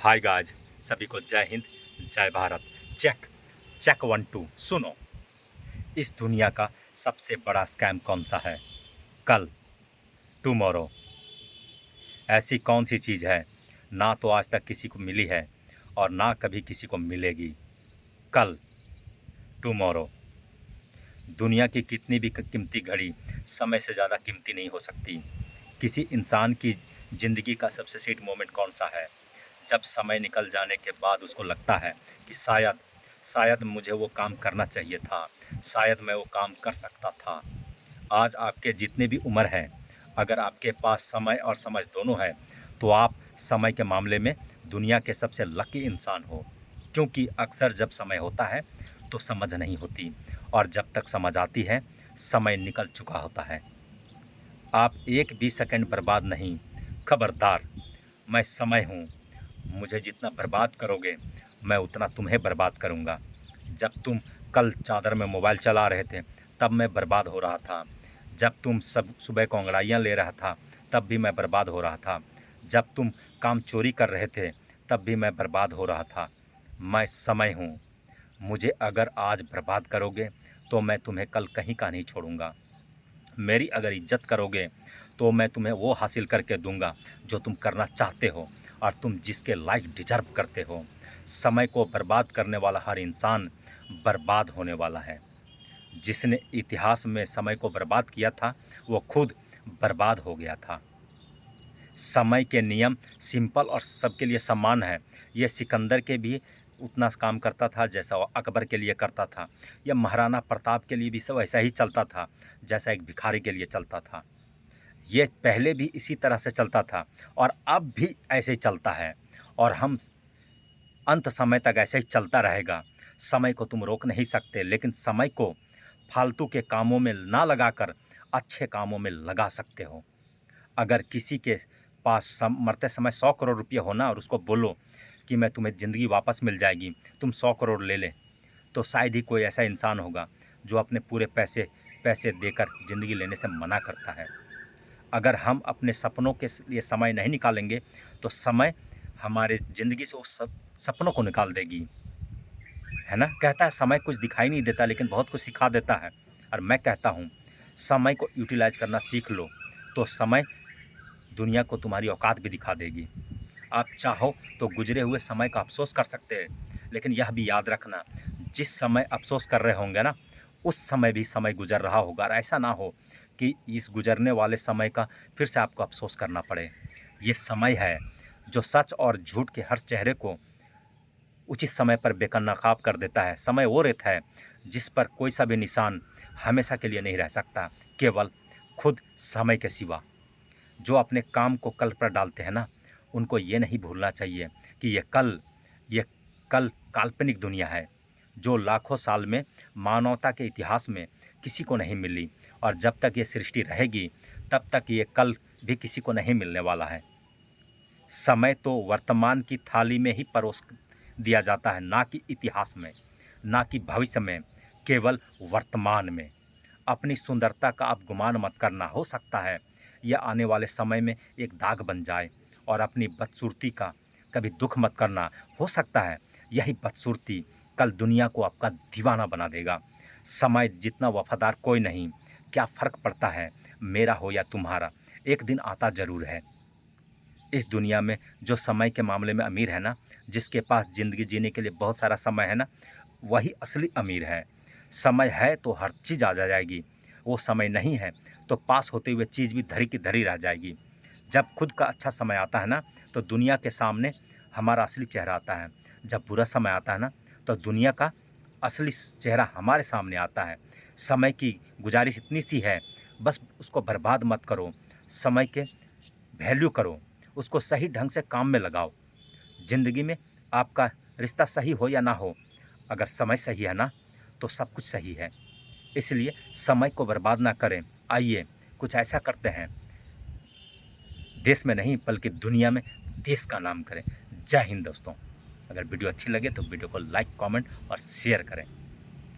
Hi guys, सभी को जय हिंद, जय भारत। चेक चेक 1 2 सुनो। इस दुनिया का सबसे बड़ा स्कैम कौन सा है? कल, टुमारो। ऐसी कौन सी चीज़ है ना तो आज तक किसी को मिली है और ना कभी किसी को मिलेगी? कल, टुमारो। दुनिया की कितनी भी कीमती घड़ी समय से ज़्यादा कीमती नहीं हो सकती। किसी इंसान की ज़िंदगी का सबसे स्वीट मोमेंट कौन सा है? जब समय निकल जाने के बाद उसको लगता है कि शायद मुझे वो काम करना चाहिए था, शायद मैं वो काम कर सकता था। आज आपके जितने भी उम्र हैं, अगर आपके पास समय और समझ दोनों है, तो आप समय के मामले में दुनिया के सबसे लकी इंसान हो। क्योंकि अक्सर जब समय होता है तो समझ नहीं होती, और जब तक समझ आती है समय निकल चुका होता है। आप एक भी सेकंड बर्बाद नहीं। खबरदार, मैं समय हूँ। मुझे जितना बर्बाद करोगे मैं उतना तुम्हें बर्बाद करूँगा। जब तुम कल चादर में मोबाइल चला रहे थे तब मैं बर्बाद हो रहा था। जब तुम सब सुबह को अंगड़ाइयाँ ले रहा था तब भी मैं बर्बाद हो रहा था। जब तुम काम चोरी कर रहे थे तब भी मैं बर्बाद हो रहा था। मैं समय हूँ। मुझे अगर आज बर्बाद करोगे तो मैं तुम्हें कल कहीं का नहीं छोड़ूंगा। मेरी अगर इज्जत करोगे तो मैं तुम्हें वो हासिल करके दूंगा जो तुम करना चाहते हो और तुम जिसके लायक डिजर्व करते हो। समय को बर्बाद करने वाला हर इंसान बर्बाद होने वाला है। जिसने इतिहास में समय को बर्बाद किया था वो खुद बर्बाद हो गया था। समय के नियम सिंपल और सबके लिए समान है। ये सिकंदर के भी उतना काम करता था जैसा वो अकबर के लिए करता था। यह महाराणा प्रताप के लिए भी सब ऐसा ही चलता था जैसा एक भिखारी के लिए चलता था। ये पहले भी इसी तरह से चलता था और अब भी ऐसे ही चलता है, और हम अंत समय तक ऐसे ही चलता रहेगा। समय को तुम रोक नहीं सकते, लेकिन समय को फालतू के कामों में ना लगाकर अच्छे कामों में लगा सकते हो। अगर किसी के पास मरते समय 100 करोड़ रुपये हो ना, और उसको बोलो कि मैं तुम्हें ज़िंदगी वापस मिल जाएगी, तुम 100 करोड़ ले ले, तो शायद ही कोई ऐसा इंसान होगा जो अपने पूरे पैसे पैसे देकर ज़िंदगी लेने से मना करता है। अगर हम अपने सपनों के लिए समय नहीं निकालेंगे तो समय हमारे ज़िंदगी से उस सपनों को निकाल देगी, है ना? कहता है समय कुछ दिखाई नहीं देता लेकिन बहुत कुछ सिखा देता है। और मैं कहता हूँ, समय को यूटिलाइज करना सीख लो तो समय दुनिया को तुम्हारी औकात भी दिखा देगी। आप चाहो तो गुजरे हुए समय का अफ़सोस कर सकते हैं, लेकिन यह भी याद रखना, जिस समय अफ़सोस कर रहे होंगे ना, उस समय भी समय गुज़र रहा होगा, और ऐसा ना हो कि इस गुज़रने वाले समय का फिर से आपको अफ़सोस करना पड़े। ये समय है जो सच और झूठ के हर चेहरे को उचित समय पर बेनकाब कर देता है। समय वो रेत है जिस पर कोई सा भी निशान हमेशा के लिए नहीं रह सकता, केवल खुद समय के सिवा। जो अपने काम को कल पर डालते हैं ना, उनको ये नहीं भूलना चाहिए कि ये कल काल्पनिक दुनिया है जो लाखों साल में मानवता के इतिहास में किसी को नहीं मिली, और जब तक ये सृष्टि रहेगी तब तक ये कल भी किसी को नहीं मिलने वाला है। समय तो वर्तमान की थाली में ही परोस दिया जाता है, ना कि इतिहास में, ना कि भविष्य में, केवल वर्तमान में। अपनी सुंदरता का आप गुमान मत करना। हो सकता है यह आने वाले समय में एक दाग बन जाए, और अपनी बदसूरती का कभी दुख मत करना। हो सकता है यही बदसूरती कल दुनिया को आपका दीवाना बना देगा। समय जितना वफादार कोई नहीं। क्या फ़र्क पड़ता है मेरा हो या तुम्हारा, एक दिन आता ज़रूर है। इस दुनिया में जो समय के मामले में अमीर है ना, जिसके पास ज़िंदगी जीने के लिए बहुत सारा समय है ना, वही असली अमीर है। समय है तो हर चीज़ आ जाएगी, वो समय नहीं है तो पास होते हुए चीज़ भी धरी की धरी रह जाएगी। जब खुद का अच्छा समय आता है ना, तो दुनिया के सामने हमारा असली चेहरा आता है। जब बुरा समय आता है ना, तो दुनिया का असली चेहरा हमारे सामने आता है। समय की गुजारिश इतनी सी है, बस उसको बर्बाद मत करो। समय के वैल्यू करो, उसको सही ढंग से काम में लगाओ। ज़िंदगी में आपका रिश्ता सही हो या ना हो, अगर समय सही है ना, तो सब कुछ सही है। इसलिए समय को बर्बाद ना करें। आइए कुछ ऐसा करते हैं, देश में नहीं बल्कि दुनिया में देश का नाम करें। जय हिंद दोस्तों। अगर वीडियो अच्छी लगे तो वीडियो को लाइक, कमेंट और शेयर करें।